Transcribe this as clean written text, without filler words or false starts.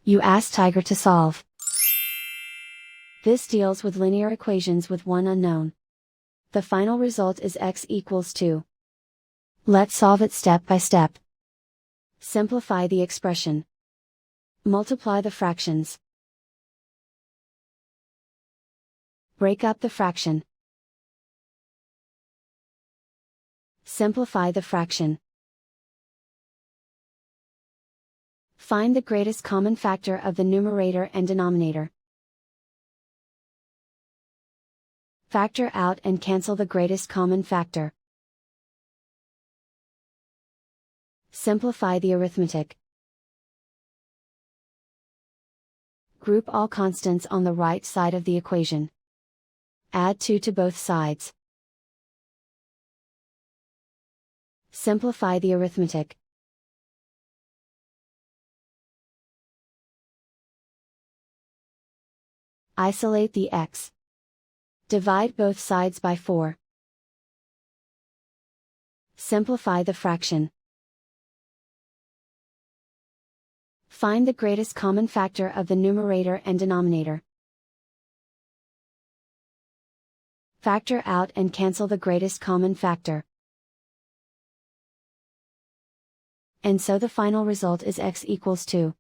You ask Tiger to solve. This deals with linear equations with one unknown. The final result is x equals 2. Let's solve it step by step. Simplify the expression. Multiply the fractions. Break up the fraction. Simplify the fraction. Find the greatest common factor of the numerator and denominator. Factor out and cancel the greatest common factor. Simplify the arithmetic. Group all constants on the right side of the equation. Add 2 to both sides. Simplify the arithmetic. Isolate the x. Divide both sides by 4. Simplify the fraction. Find the greatest common factor of the numerator and denominator. Factor out and cancel the greatest common factor. And so the final result is x equals 2.